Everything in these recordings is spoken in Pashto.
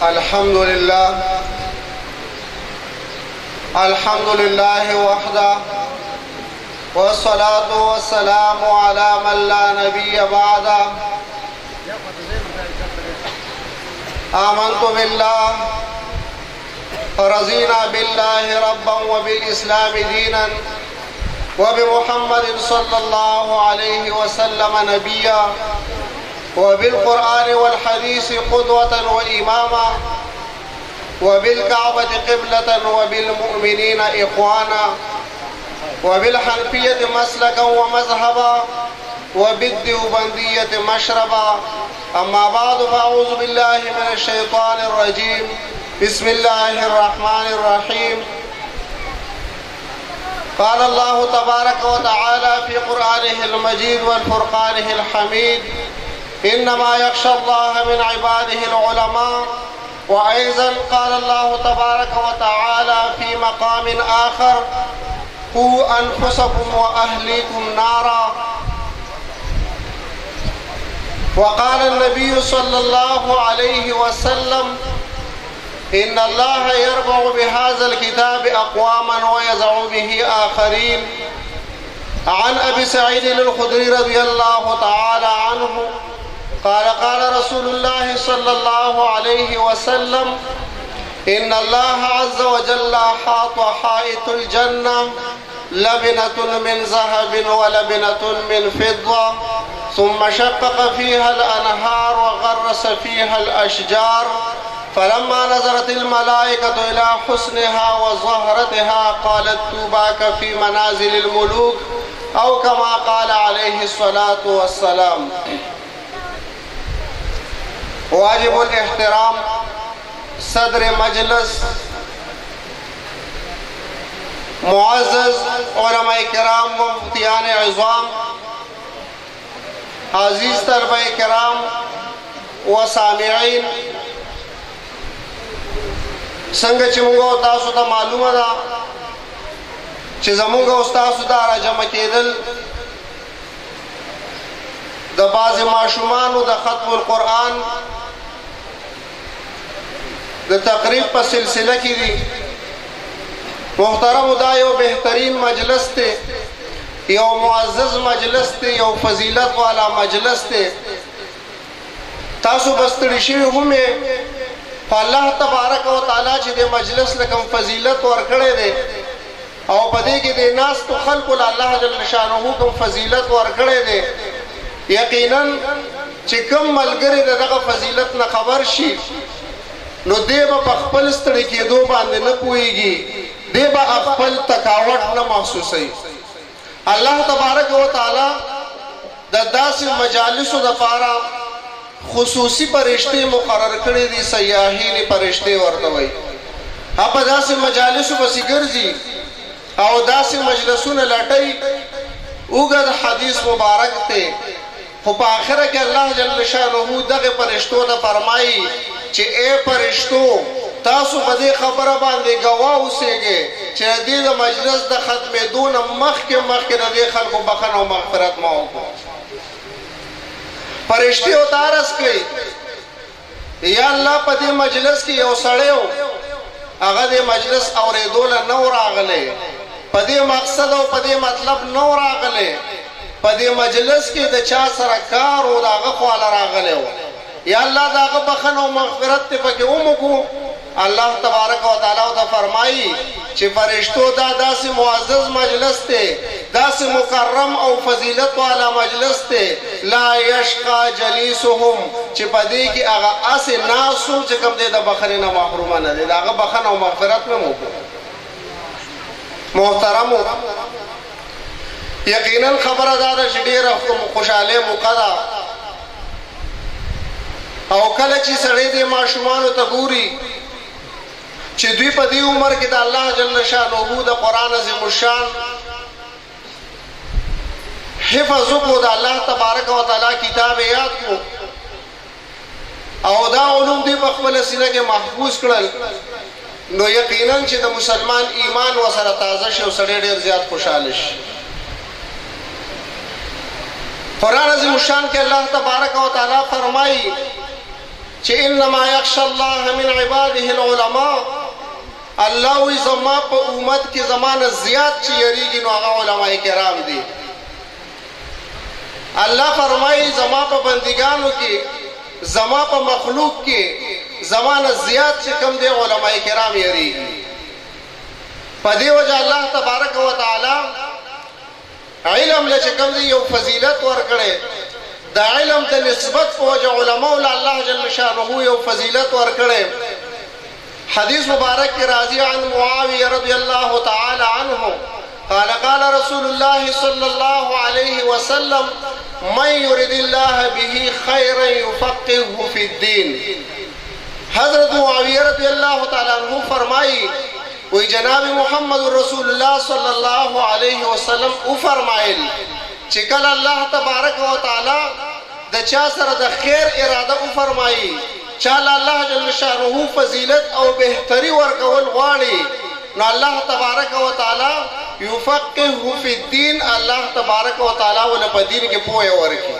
الحمد لله وحده والصلاة والسلام على من لا نبي بعده. آمنت بالله رضينا بالله ربا وبالإسلام دينا وبمحمد صلى الله عليه وسلم نبيا وبالقرآن والحديث قدوة وإماما وبالكعبة قبلة وبالمؤمنين إخوانا وبالحنفية مسلكا ومذهبا وبالديوبندية مشربا. أما بعد فأعوذ بالله من الشيطان الرجيم. بسم الله الرحمن الرحيم. قال الله تبارك وتعالى في قرآنه المجيد والفرقانه الحميد: إنما يخشى الله من عباده العلماء. وأيضا قال الله تبارك وتعالى في مقام آخر: قوا أنفسكم وأهليكم نارا. وقال النبي صلى الله عليه وسلم: إن الله يرفع بهذا الكتاب أقواما ويضع به آخرين. عن أبي سعيد الخدري رضي الله تعالى عنه قال: قال رسول الله صلى الله عليه وسلم: إن الله عز وجل حاط حائط الجنة لبنة من ذهب ولبنة من فضة، ثم شقق فيها الأنهار وغرس فيها الأشجار، فلما نظرت الملائكة إلى حسنها وزهرتها قالت: طوباك في منازل الملوك، أو كما قال عليه الصلاة والسلام. واجب الاحترام صدر مجلس، معزز علماء کرام و مفتیان عظام، عزیز طلبہ کرام و سامعین، څنګه چې موږ تاسو ته معلومه ده چې زموږ او تاسو ته راجمع کېدل د بعضې ماشومانو د ختم القرآن د تقریب په سلسله کې دي. محترم، دا یو بهترین مجلس دی، یو معزز مجلس دی، یو فضیلت والا مجلس دی. تاسو بستړي شوي هم په الله تبارک و تعالی چې د مجلس لکم فضیلت ورکړی دی او په دې کې د ناستو خلکو له الله جل شانه کوم فضیلت ورکړی دی، یقینا چې کوم ملګری د دغه فضیلت نه خبر شي نو دی به په خپل ستړي کېدو باندې نه پوهېږي، دی به خپل تکاوټ نه محسوسوي. الله تبارک و تعالی د داسې مجالسو دپاره خصوصي فرشتې مقرر کړي دي، سیاحین فرشتې ورته وایي. هغه په داسې مجالسو پسې ګرځي او داسې مجلسونه لټوي. اوږد حدیث مبارک دی، خو په آخره کې الله جل شانه دغه فرشتو ته فرمایي چې اے فرشتو، تاسو په دې خبره باندې ګواه اوسئ چې د دې د مجلس د ختمېدو نه مخکې د دې خلکو بخښنه او مغفرت ما وکړو. فرشتې ورته عرض کوي: یا الله، په دې مجلس کې یو سړی و، هغه د مجلس اورېدو له نه و راغلی، په دې مقصد او په دې مطلب نه و راغلی، په دې مجلس کې د چا سره کار و د هغه خواله راغلی و. یا الله، د هغه بخښنه او مغفرت دې پکې وموږو. الله تبارک و تعالی ورته فرمایي چې فرشتو، دا داسې معزز مجلس دی، داسې مکرم او فضیلت والا مجلس دی، لا یشقى جلیسهم، چې په دې کې هغه اسې ناسو چې کوم دی د بخښنې نه محرومه نه دی، د هغه بخښنه او مغفرت مې وکړو. محترمو، یقینا خبره دا ده چې ډېره خوشحالۍ موقع ده او کله چې سړی دې ماشومانو ته ګوري چې دوی په دې عمر کې د الله جل شانه د قرآن عظیم الشان حفظ وکړو، د الله تبارک و تعالی کتاب یاد کړو او دا علوم دې په خپله سینه کې محفوظ کړل، نو یقینا چې د مسلمان ایمان ورسره تازه شي او سړی ډېر زیات خوشحاله شي. قرآن عظیم الشان کې الله تبارک و تعالی فرمایي چې انما یخشى الله من عباده العلماء، الله وی زما په امت کې زمانه زیات چې یریږي نو هغه علماء کرام دي. الله فرمایي زما په بندگانو کې، زما په مخلوق کې زمانه زیات چې کم دي علماء کرام یریږي. په دې وجه الله تبارک وتعالى علم له چې کم دي یو فضیلت ورکړي. د علم د نسبت په وجه علماء له الله جل شانه یو فضیلت ورکړي. حدیث مبارک کی راضی عن معاویہ رضی اللہ تعالی عنہ قال قال رسول اللہ صلی اللہ علیہ وسلم من يرد اللہ به خیرا یفقهه فی الدین. حضرت معاویہ رضی اللہ تعالی عنہ فرمائی وی جناب محمد رسول اللہ صلی اللہ علیہ وسلم او فرمائل چکل اللہ تبارک و تعالی د چا سره د خیر اراده او فرمائی چاله الله جل شانه فضیلت او بهتری ورکول غواړي نو الله تبارک و تعالی یفقهه فی الدین، الله تبارک و تعالی ول په دین کې پوهه ورکړي.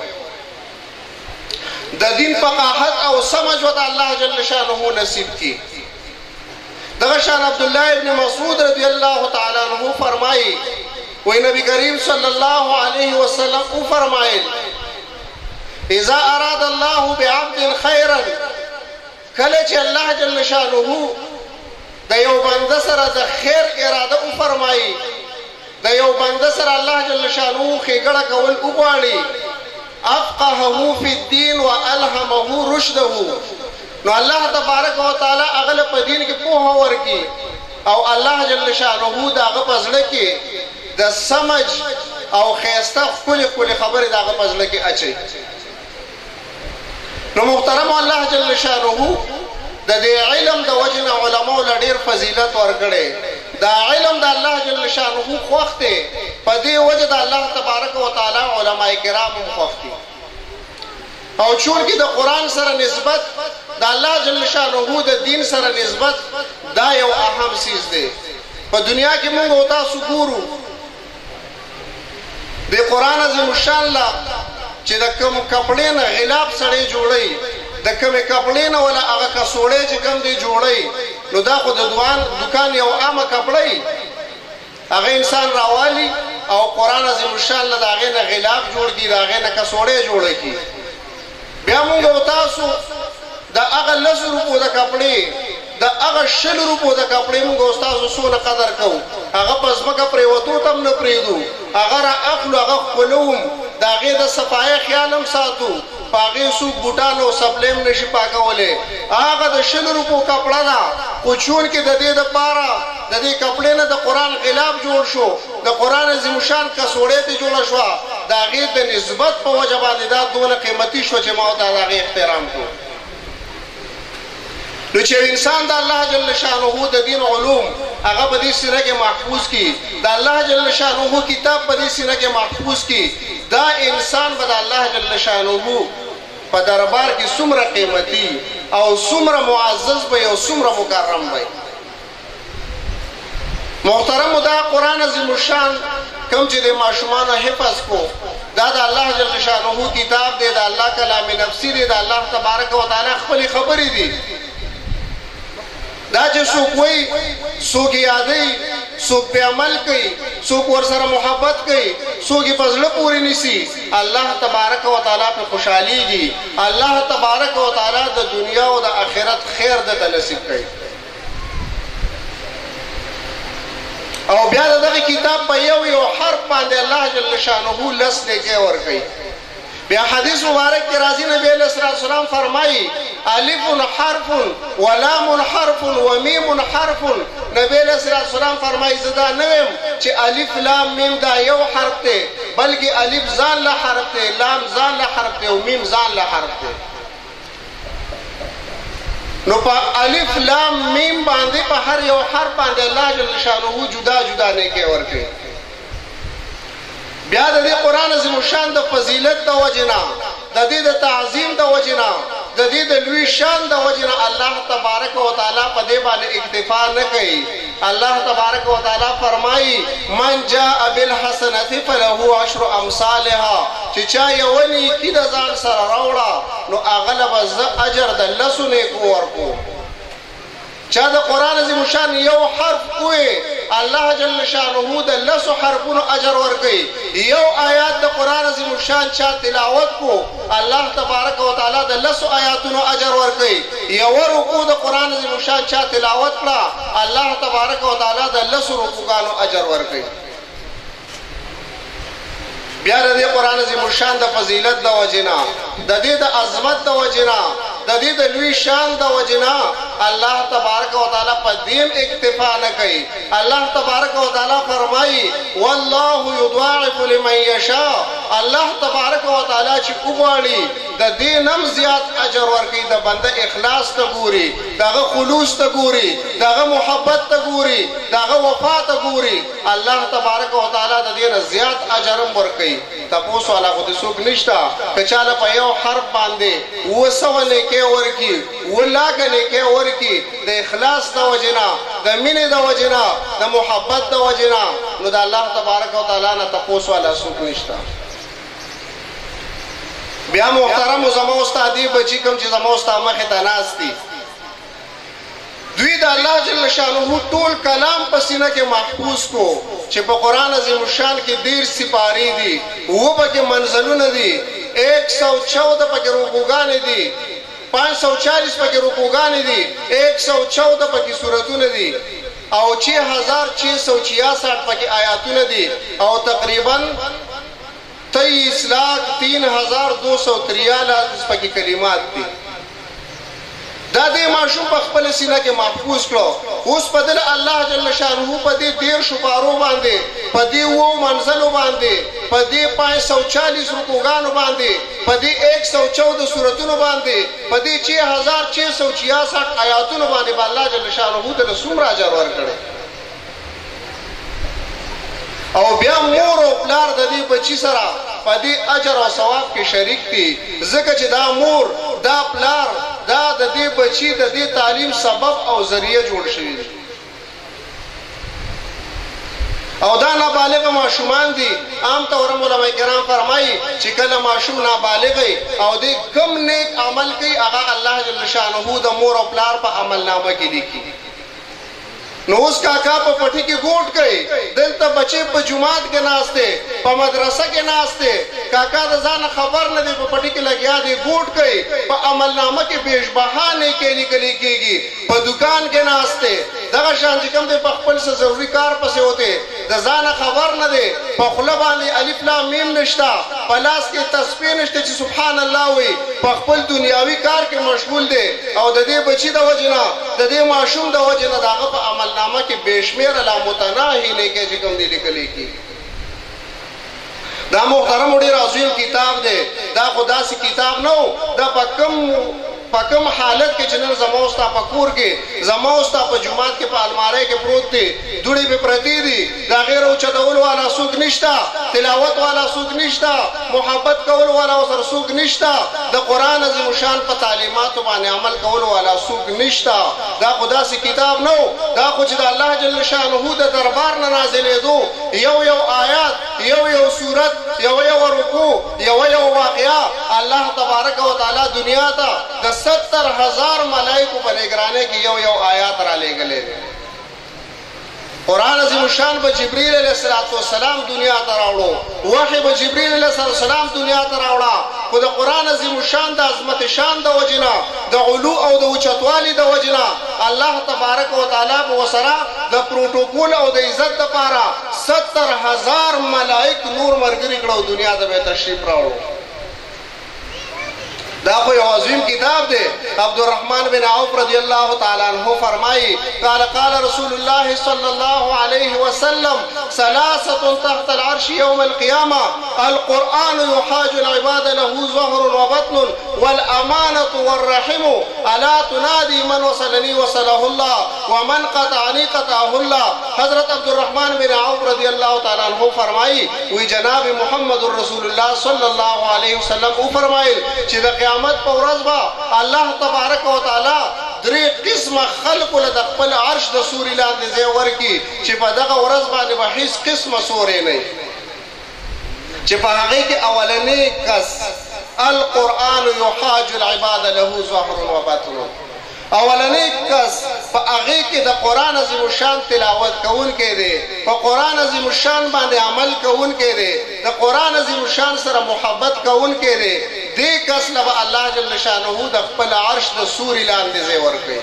د دین فقاهت او سمجھ وت الله جل شانه نصیب کړي. دغه شان عبد الله ابن مسعود رضی الله تعالی عنہ فرمایي وی نبی کریم صلی الله علیه وسلم او فرمایل اذا اراد الله بعبد خیرا، کله چې الله جل شانه د یو بنده سره د خیر اراده او فرمایي، د یو بنده سره الله جل شانه خېګړه کول وغواړي، افقهه فی الدین والهمه رشده، نو الله تبارک و تعالی هغه په دین کې پوهه ورکړي او الله جل شانه دا هغه پزړه کې د سمج او خیسته خپل خبره دا هغه پزړه کې اچي. نو محترم الله جل شانه د دې علم د وجنه علماء له ډیر فضیلت ورکړي. دا علم د الله جل شانه خوخته په دې وجه د الله تبارک و تعالی علماء کرام خوخته او چون کې د قران سره نسبت د الله جل شانه د دین سره نسبت دا یو اهم چیز دی. په دنیا کې موږ او تاسو ګورو د قران عظیم شان لا چې د کوم کپڑے نه غلاف سړی جوړي، د کوم کپڑے نه ولا هغه کسوړې چې کوم دی جوړي، نو دا خو د دکان یو عامه کپڑے هغه انسان راوالي او قران عظیم شان له هغه نه غلاف جوړ کی، هغه نه کسوړې جوړي کی. بیا موږ او تاسو د هغه 10 روپو د کپڑے د هغه 60 روپو د کپڑے موږ او تاسو سونه قدر کوو، هغه پس مګه پریوتو تم نه پریدو، هغه را اخلو هغه خپلوم داغه د صفای خیالم ساتو، پاغه سو بوټان او سپلیم نشي پاکوله. هغه د 60 روپو کپڑا دا او چون کې د دې د پاره د دې کپڑے نه د قران غلاف جوړ شو، د قران عظیم شان کسوړې ته جوړ شو، داغه د نسبت په وجه باندې دا دونه قیمتي شو چې ما ته داغه احترام کو. نو چې انسان د الله جل شانه د دین علوم هغه په دې سره کې محفوظ کی، د الله جل شانه کتاب په دې سره کې محفوظ کی، دا انسان به د الله جل شانه په دربار کې څومره قیمتي او څومره معزز به او څومره مکرم وي. محترم دا قران عظیم شان کوم چې د ماشومان حفظ کو، دا د الله جل شانه کتاب دی، د الله کلام نفسی دی، د الله تبارک و تعالی خپل خبرې دي. دا چې څوک وایي څوک یادوي څوک په عمل کوي څوک ورسره محبت کوي څوک په زړه پورې نیسي، الله تبارک و تعالی په خوشحاليږي، الله تبارک و تعالی د دنیا او د آخرت خیر د نصیب کوي. او بیا دغه کتاب په یو حرف باندې الله جل شانه لس لیکي ورکوي. بیا حدیث مبارک کې راځي نبی علیہ السلام فرمایي الف حرف ولام حرف ومیم حرف. نبی علیہ السلام فرمایي زدا نویم چې الف لام میم دا یو حرف دی، بلکې الف ځان له حرف دی، لام ځان له حرف دی او میم ځان له حرف دی. نو په الف لام میم باندې په هر یو حرف باندې الله جل شانه جدا جدا نیکي ورکوي. بیا د دې قران عظیم شان د فضیلت د وجنا، د دې د تعظیم د وجنا، د دې د لوی شان د وجه نه الله تبارک وتعالی په دې باندې اکتفا نه کوي. الله تبارک وتعالی فرمایي من جاء بالحسنه فله عشر امثالها، چې چا یو نیکي د ځان سره راوړه نو هغه به اجر د لسو نیکو ورکو. چا د قرآن عظیم شان یو حرف کوی الله جل شانه د لسو حرفونو اجر ورکوي. یو آیات د قرآن عظیم شان چا تلاوت کو الله تبارک وتعالی د لسو آیاتونو اجر ورکوي. یو رکوع د قرآن عظیم شان چا تلاوت کړه الله تبارک وتعالی د لسو رکوعانو اجر ورکوي. بیا د دې قرآن عظیم شان د فضیلت د وجنا، د دې د عظمت د وجنا، د دې د لوی شان د وجنا الله تبارک وتعالی په دین اکتفا نه کوي. الله تبارک وتعالی فرمایي والله یضاعف لمن یشاء. الله تبارک وتعالی چې وغواړي د دینم زیات اجر ورکوي. د بنده اخلاص ته ګوري، دغه خلوص ته ګوري، دغه محبت ته ګوري، دغه وفا ته ګوري. الله تبارک وتعالی د دین زیات اجرم ورکوي. تاسو والا خو دې څوک نشته که چاله په یو حرف باندې وسو نیکي ورکي، ولاګه نیکي ورکي د اخلاص د وجنا، د مینې د وجنا، د محبت د وجنا، نو د الله تبارک وتعالی نه تاسو والا څوک نشته. بیا محترم زمو استادی بچی کوم چې زمو استاد مخه ته ناشتي، دوی د الله جل شانه ټول کلام په سینه کې محفوظ کو چې په قرآن عظیم شان کې ډیر سپاری دي، و پکې منزلونه دي، 114 پکې رکوعګانې دي، 540 پکې رکوعګانې دي، 114 پکې سورتونه دي، او 6666 پکې آیاتونه دي، او تقریبا 23,3243 پکې کلمات دي. دا دې ماشوم په خپل سینه کې محفوظ کړو. اوس په دل الله جل شانه په دې 13 پارو باندې، په دې وو منزلو باندې، په دې 540 رکوعګانو باندې، په دې 114 سورتونو باندې، په دې 6666 آیاتونو باندې الله جل شانه د څومره اجر ورکړي. او بیا مور او پلار د دې بچی سره په دې اجر او ثواب کې شریک دي، ځکه چې دا مور، دا پلار، دا د دې بچی د دې تعلیم سبب او ذریعہ جوړ شوی دي. او دا نابالغ ماشومان دي. عام طور علماء کرام فرمایي چې کله ماشوم نابالغ او دې کم نیک عمل کوي هغه الله جل شانه د مور او پلار په عمل نامه کې لیکي. نو اوس کاکا په پټي کې ګوټ کوي، دلته بچي په جماعت کې ناشته، په مدرسه کې ناشته، کاکا د ځان خبر نه دی په پټي کې لګیا دی ګوټ کوي، په عمل نامه کې پیش بهانه کې لیکل کېږي، په دکان کې ناشته، دغه شان چې کوم دی په خپل څه ضروري کار پسې وته د ځان خبر نه دی، په خله باندې الف لام میم نشتا، په لاس کې تسبیح نشته چې سبحان الله وي، په خپل دنیاوي کار کې مشغول دی. او د دې بچي د وجنه، د دې ماشوم د وجنه داغه په عمل نامه کې بشمیر لا متناهی لیکي چې کوم دي لیکل کی. دا محترم ډیر عظیم کتاب دی. دا خدا سي کتاب نو، دا پکم حالت کې چې نن زموستا په کور کې، زموستا په جماعت کې په الماری کې پروت دی، دوړې به پرتی دي، دا غیر او چدول والا څوک نشتا، تلاوت والا څوک نشتا، محبت کول والا سره څوک نشتا، د قران عظیم شان په تعلیماتو باندې عمل کول والا څوک نشتا. دا خدا سي کتاب نو، دا خو چې د الله جل شانه د دربار نه نازلې دو، یو آیات، یو سورت، یو رکوع، یو واقعا الله تبارک وتعالى دنیا ته د 70,000 ملائکو په نگرانی کې یو آیات را لېږلې. قرآن عظیم شان به جبرئیل علیه السلام دنیا ته راوړو، وحی به جبرئیل علیه السلام دنیا ته راوړه، خو د قرآن عظیم شان د عظمت شان د وجنه، د علو او د اوچتوالي د وجنه الله تبارک وتعالی په وسره د پروتوکول او د عزت لپاره 70,000 ملائک نور مرګري کړو دنیا ته به تشریف راوړو. دا خو یو عظیم کتاب دی. عبدالرحمن بن عوف رضی الله تعالی عنہ فرمایي قال رسول الله صلی الله علیه وسلم ثلاثه تحت العرش يوم القيامه القرآن يحاج العباد له ظهر وبطن والامانه والرحم الا تنادي من وصلني وصله الله ومن قطعنی قطعه اللہ. حضرت عبد الرحمن بن عوف رضی اللہ تعالیٰ عنہ فرمائی وی جناب محمد رسول اللہ صلی اللہ علیہ وسلم او فرمائل چې د قیامت په ورځ به الله تبارک و تعالی درې قسمه خلقو له د خپل عرش د سوري لاندې ځای ورکړي چې په دغه ورځ باندې به هیڅ قسمه سوری نه وي، چې په هغې کې اولنی کس القرآن یحاج العباد له ظهر و بطن. اولنی کس په هغې کې د قرآن عظیم الشان تلاوت کوونکی دی، په قرآن عظیم الشان باندې عمل کوونکی دی، د قرآن عظیم الشان سره محبت کوونکی دی. دې کس له به الله جل شانه د خپل عرش د سوري لاندې ځای ورکوي.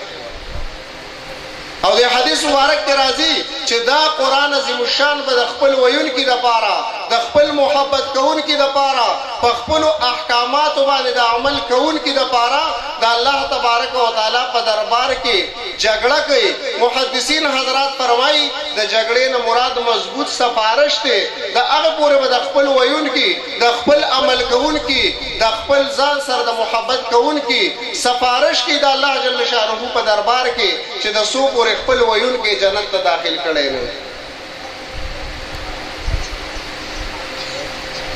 او د حدیث مبارک کې راځي چې دا قرآن عظیم الشان به د خپل ویونکي دپاره د خپل محبت کوونکي دپاره په خپلو احکاماتو باندې د عمل کوونکي دپاره د الله تبارک و تعالی په دربار کې جګړه کوي. محدثین حضرات فرمایي د جګړې نه مراد مضبوط سفارش دی. د هغه پورې به د خپل ویونکي د خپل عمل کوونکي د خپل ځان سره د محبت کوونکي سفارش کوي د الله جل شانه په دربار کې چې د څو پورې خپل ویونکي جنت ته داخل کړی نه.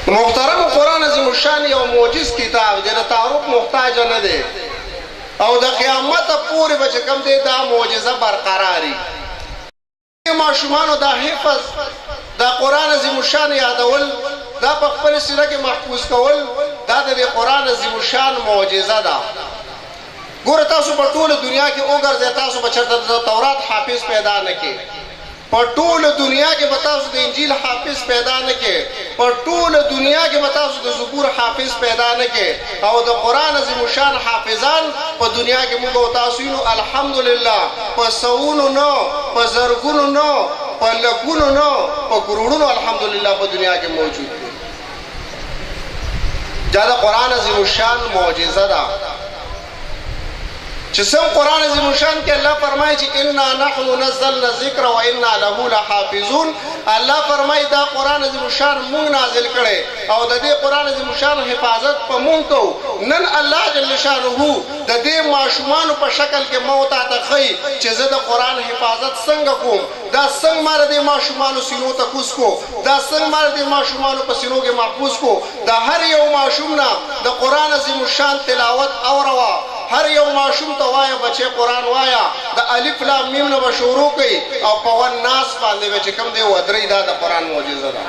محترم قرآن عظیم الشان یو معجز کتاب دی، د تعارف محتاج نه دی او د قیامت پورې به چې کوم دی دا معجزه برقراري. ماشومانو دا حفظ د قرآن عظیم الشان یادول دا په خپل سینه کې محفوظ کول دا د قرآن عظیم الشان معجزه ده. ګوره تاسو په ټوله دنیا کې وګرځئ، تاسو به چېرته د تورات حافظ پیدا نه کړئ، په ټوله دنیا کې به تاسو د انجیل حافظ پیدا نه کړئ، په ټوله دنیا کې به تاسو د زبور حافظ پیدا نه کړئ. او د قرآن عظیم الشان حافظان په دنیا کې موږ او تاسو یو الحمدلله په سوونو نه، په زرګونو نه، په لکونو نه، په کروڑونو الحمدلله په دنیا کې موجود دي. دا د قرآن عظیم الشان معجزه ده چې څنګه قرآن عظیم الشان کې الله فرمایي چې انا نحن نزلنا الذکر و انا له لحافظون. الله فرمایي دا قرآن عظیم الشان مونږ نازل کړی او د دې قرآن عظیم الشان حفاظت په مونږ کوو. نن الله جل شانه د دې ماشومانو په شکل کې ما ورته ښیي چې زه د قرآن حفاظت څنګه کوم. دا څنګه ما د دې ماشومانو سینو ته کوز کو، دا څنګه ما د دې ماشومانو په سینو کې محفوظ کو. د هر یو ماشوم نه د قرآن عظیم الشان تلاوت اوروه. هر یو ماشوم ته وایه بچې قرآن وایه، د الف لام میم نه به شروع کوي او په والناس باندې به چې کوم دی ودرې. دا د قرآن معجزه ده.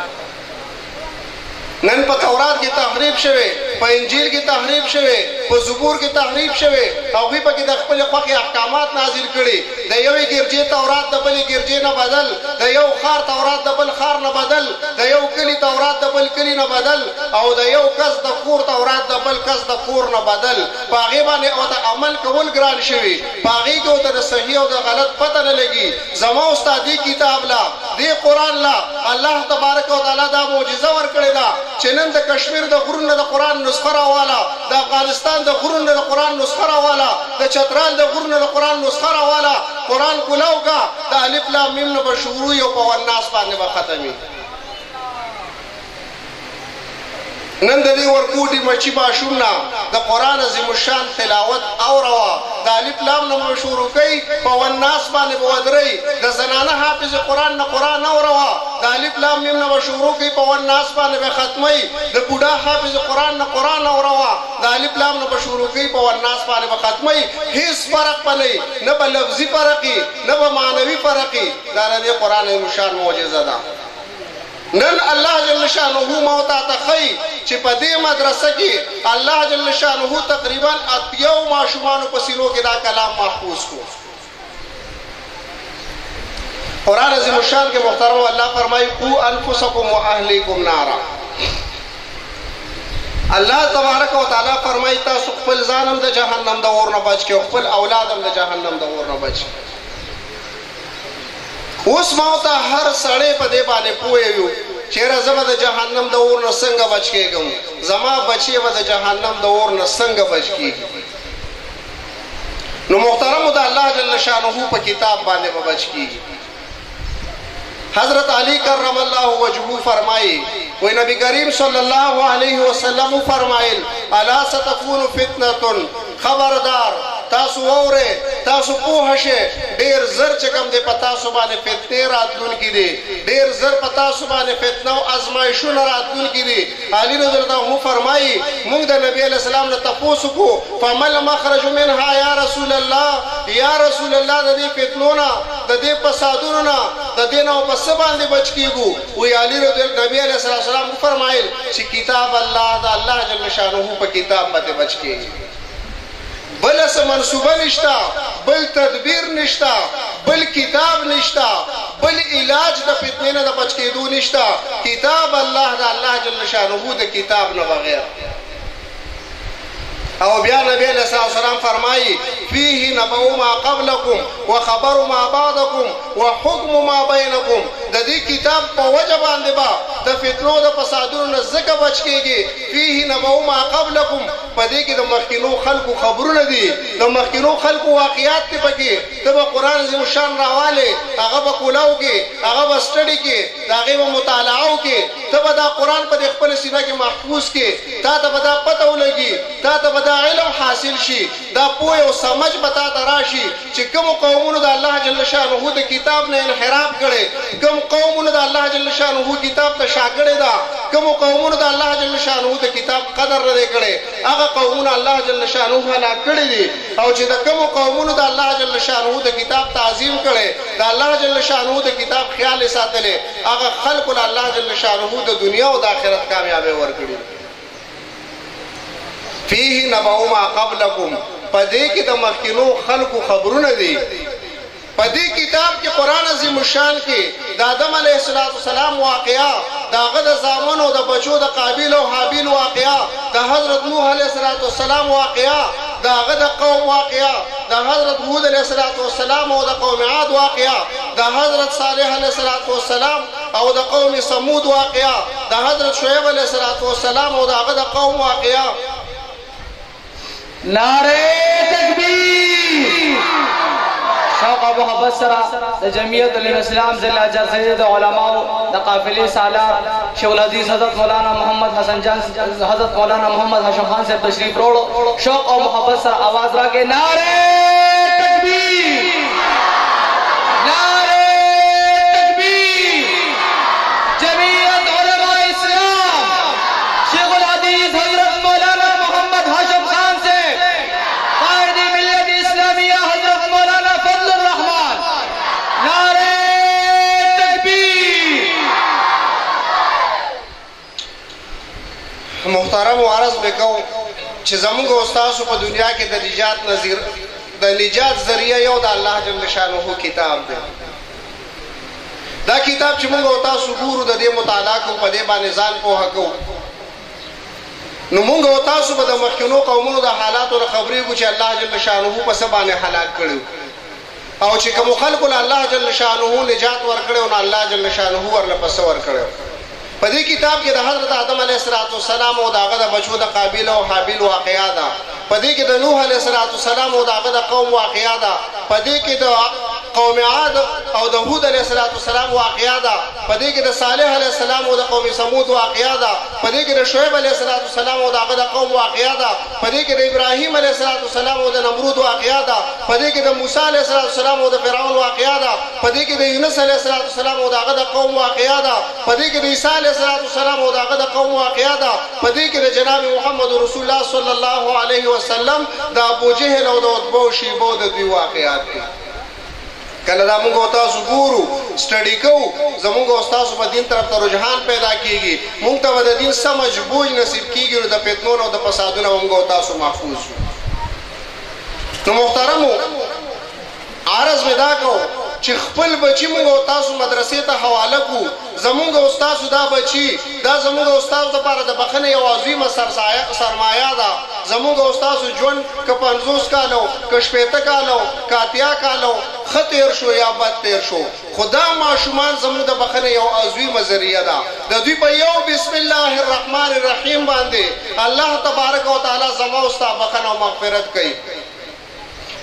نن په تورات کې تحریف شوی، په انجیل کې تحریف شوی، په زبور کې تحریف شوی او هغوی پکې د خپلې خوښې احکامات نازل کړي. د یوې ګرجې تورات د بلې ګرجې نه بدل، د یو ښار تورات د بل ښار نه بدل، د یو کلي تورات د بل کلي نه بدل او د یو کس د کور تورات د بل کس د کور نه بدل. په هغې باندې ورته عمل کول ګران شوي، په هغې کې ورته د صحیح او د غلط پته نه لګي. زما استاد دې کتاب لا دې قرآن لا الله تبارک وتعالی دا معجزه ورکړې ده چې نن د کشمیر د غرونو د قرآن نسخه راواله، د افغانستان د غرونو د قرآن نسخه راواله، د چترال د غرونو د قرآن نسخه راواله. قرآن کلاو کا د الف لام میم نه به شروع وي او په والناس باندې به ختمي. نن د دې ورکوټي مچي ماشوم نه د قرآن عظیم الشان تلاوت اوروه، د الف لام نه به شروع کوي، په والناس باندې به ودرئ. د زنانه حافظ قرآن نه قرآن اوروه، د الف لام میم نه به شروع کوي، په والناس باندې به ختموي. د بوډا حافظ قرآن نه قرآن اوروه، د الف لام نه به شروع کوي، په والناس باندې به ختموي. هیڅ فرق به نه وي، نه به لفظي فرق وي، نه به معنوي فرق وي. دا د دې قرآن عظیم الشان معجزه ده. نن الله جل شانه ما ته ښیي چې په دې مدرسه کې الله جل شانه تقریبا 80 ماشومانو په سینو کې دا کلام محفوظ کو. قرآن عظیم الشان کې محترم الله فرمایي قو انفسکم واهلیکم نارا. الله تبارک وتعالی فرمایي تاسو خپل ځان هم د جهنم د اور نه بچ کړئ، خپل اولاد هم د جهنم د اور نه بچ کړئ. اوس ما ته هر سړی په دې باندې پوهیږو چېرې زه به د جهنم د اور نه څنګه بچ کېږم، زما بچی به د جهنم د اور نه څنګه بچ کېږي. نو محترمو د الله جل شانه په کتاب باندې به بچ کېږي. حضرت علی کرم الله وجهه فرمایي وی نبی کریم صلی الله علیه وسلم فرمایل الا ستكون فتنه، خبردار تاسو واورئ تاسو پوه شئ ډېر زر چې کوم دی په تاسو باندې فتنې راتلونکي دي ډېر زر په تاسو باندې فتنه او ازمایښونه راتلونکي دي علي رضی الله عنه فرمایي موږ د نبي علیه السلام نه تپوس وکړو فما المخرج منها یا رسول الله یا رسول الله د دې فتنو نه د دې فسادونو نه د دې نه په څه باندې بچ کېږو وایي علي رضی الله نبي علیه السلام فرمایل چې کتاب الله د الله جل شانه په کتاب باندې بچ کېږي بل څه منصوبه نشته بل تدبیر نشته بل کتاب نشته بل علاج د فتنې نه د بچ کېدو نشته کتاب الله د الله جل شانه د کتاب نه بغیر او بیا نبی علیہ السلام فرمائی فیہ نبأ ما قبلکم وخبر ما بعدکم وحکم ما بینکم د دې کتاب په وجه باندې با د فتنو د فسادونو نه ځکه بچ کېږي فیہ نبأ ما قبلکم په دې کې د مخکینو خلقو خبرونه دي د مخکینو خلقو واقعیات دي پکې ته به قرآن عظیم شان راواله هغه به کولاو کې هغه به سټډي کې د هغې به مطالعه وکې ته به دا قرآن په دې خپل سینه کې محفوظ کې تا ته به دا پته ولګي تا ته به دا علم حاصل شي دا پوهه او سمجھ به تا ته راشي چې کومو قومونو د الله جل شانه د کتاب نه انحراف کړی کوم قومونو د الله جل شانه کتاب ته شا کړې ده کومو قومونو د الله جل شانه د کتاب قدر نه دی کړی هغه قومونه الله جل شانه هلاک کړي دي او چې د کومو قومونو د الله جل شانه د کتاب تعظیم کړي د الله جل شانه د کتاب خیال ساتلې هغه خلق الله جل شانه د دنیا او د آخرت کامیابی ورکړي فیہ نبأ ما قبلکم پدې کې د مخکینو خلقو خبرونه دي پدې کتاب کې قرآن عظیم الشان کې د آدم علیه السلام واقعا د هغه د زامنو د بچو د قابیل او حابیل واقعا د حضرت نوح علیه السلام واقعا د هغه د قوم واقعا د حضرت هود علیه السلام او د قوم عاد واقعا د حضرت صالح علیه السلام او د قوم ثمود واقعا د حضرت شعیب علیه السلام او د هغه د قوم واقعا نعرہ تکبیر شوق و محبت سرا د جمعیت الاسلام ضلع جرسید د علماء د قافلې سالار شیخ الحدیث حضرت مولانا محمد حسن جان حضرت مولانا محمد هاشم خان سے تشریف روڑو شوق و محبت سرا آواز را کے نعرہ تکبیر نعرہ تکبیر جمعیت علماء اسلام شیخ الحدیث حضرت مولانا محمد ہاشم خان سے قائد ملت اسلامیہ حضرت مولانا فضل الرحمن نعرہ تکبیر محترم عرض وکړو چې زموږ استاد په دنیا کې د نجات ذریعہ یو د الله جل شانه کتاب دی دا کتاب چې موږ او تاسو ګورو د دې مطالعه کوو په دې باندې ځان پوهه کوو نو موږ او تاسو به د مخکینو قومونو د حالاتو خبرېږو چې الله جل شانه په څه باندې هلاک کړي او چې کوم خلکو له الله جل شانه نجات ورکړي او الله جل شانه ورله پس ورکړي په دې کتاب کې د حضرت آدم علیه السلام او د هغه د بچو د قابیل او حابیل واقعا ده په دې کې د نوح علیه السلام او د هغه د قوم واقعا ده په دې کې د قوم عاد او د هود علیه السلام واقعا ده په دې کې د صالح علیه السلام او د قوم ثمود واقعا ده په دې کې د شعیب علیه السلام او د هغه د قوم واقعا ده په دې کې د ابراهیم علیه السلام او د نمرود واقعا ده په دې کې د موسی علیه السلام او د فرعون واقعا ده په دې کې د یونس علیه السلام او د هغه د قوم واقعا ده په دې کې د عیسی علیه السلام او د هغه د قوم واقعا ده په دې کې د جناب محمد رسول الله صلی الله علیه وسلم د ابو جهل او د عتبه او شیبه د دوی واقعات دي کله دا موږ او تاسو ګورو سټډي کوو زموږ او تاسو په دین طرف ته رجحان پیدا کیږي موږ ته د دین سمجھ بوج نصیب کیږي نو د فتنو او د فسادونو موږ او تاسو محفوظ یو نو محترمو عرض مې دا کوو چې خپل بچی موږ او تاسو مدرسې ته حواله کو زموږ او تاسو دا بچی دا زموږ او تاسو لپاره د بخنه یو عظیمه سرمایه ده زموږ او تاسو ژوند که 50 کالو که 60 کالو که 80 کالو خطر شو یا بد تیر شو خدا ماشومان زموږ د بخنه یو عظیمه ذریعہ ده د دوی په یو بسم الله الرحمن الرحیم باندې الله تبارک وتعالى زموږ او تاسو بخنه او مغفرت کوي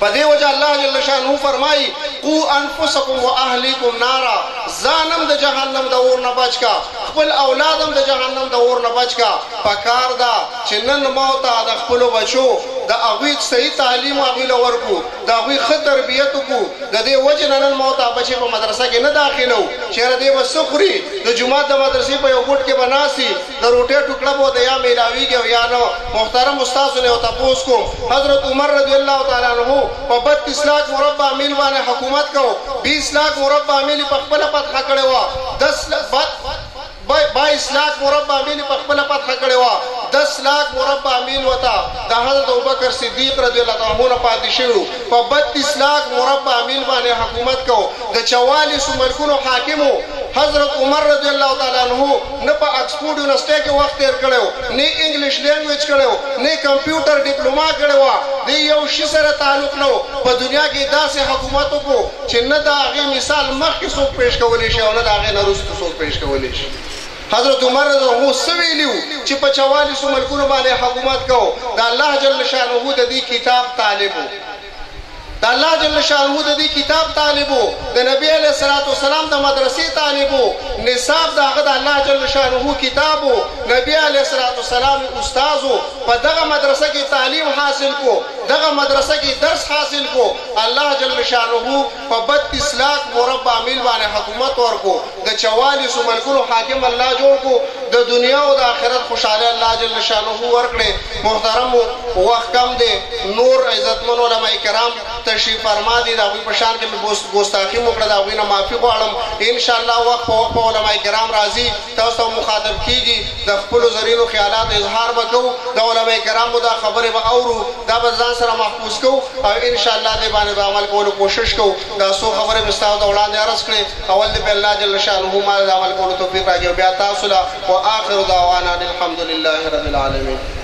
پدې وجه الله جل شانه فرمایي قو انفسکم واهلیکم نارا ځانم د جهنم د اور نه بچ کا خپل اولادم د جهنم د اور نه بچ کا پکار دا چې نن موت د خپل بچو د هغوی صحیح تعلیم هغوی له ورکړو د هغوی ښه تربیت وکړو د دې وجې نه نن ما ورته بچې په مدرسه کې نه داخلو چېرې دی به څه خوري د جومات د مدرسې په یو ګوټ کې به ناستي د روټۍ ټوکړه به ورته یا میلاویږي او یا نه محترم استاسو نه یو تپوس کوم حضرت عمر رضی الله تعالی عنه په 32 لاکھ مربع میل باندې حکومت کو 20 لاکھ مربع میل په خپله فتحه کړې وه 22 لاکھ مربع میل په خپله فتحه کړې وه 10 لاکھ مربع میل وته د حضرت ابوبکر صدیق رضی الله تعالی عنه پاتې شوي په 32 لاکھ مربع میل باندې حکومت کو د 44 ملکونو حاکمو حضرت عمر رضی الله تعالی عنہ نه په آکسفورډ یونیورسيټي کې وخت تیر کړو نه انګلیش لینګویج کړو نه کمپیوټر ډیپلوما کړو د یو شي سره تعلق نه په دنیا کې داسې حکومت وکړو چې نه د هغې مثال مخکې څوک پیش کولی شي او نه د هغې نه وروسته څوک پیش کولی شي حضرت عمر رضی الله عنه څه ویلي وو چې په 44 ملکونو باندې حکومت کو د الله جل شانه د دې کتاب طالب وو د الله جل شانه د دې کتاب طالب وو د نبی علیه الصلاۃ والسلام د مدرسې طالب وو نصاب د هغه د الله جل شانه کتاب وو نبی علیه الصلاۃ والسلام استاد وو په دغه مدرسه کې تعلیم حاصل کو دغه مدرسه کې درس حاصل کو الله جل شانه په 32 لاکھ مربع میل باندې حکومت ورکو د 44 ملکونو حاکم الله جوړ کو د دنیا او د آخرت خوشاله الله جل شانه ورکړي محترم وخت کم دی نور عزتمن علماء کرام تشریف فرما دي د هغوی په شان کې مې ګستاخي مو کړه د هغوی نه معافي غواړم انشاءالله وخت په وخت به علماء کرام راځي تاسو ته مخاطب کېږي د خپلو زرینو خیالات اظهار به کوو د علماء کرامو دا خبرې به اورو دا به ځان سره محفوظ کوو او انشاءالله دې باندې به عمل کولو کوشش کوو دا څو خبرې مې ستاسو ته وړاندې عرض کړې اول دې په الله جل شانه ما د عمل کولو توفیق راکړي او بیا تاسو له وآخر دعوانا الحمد لله رب العالمین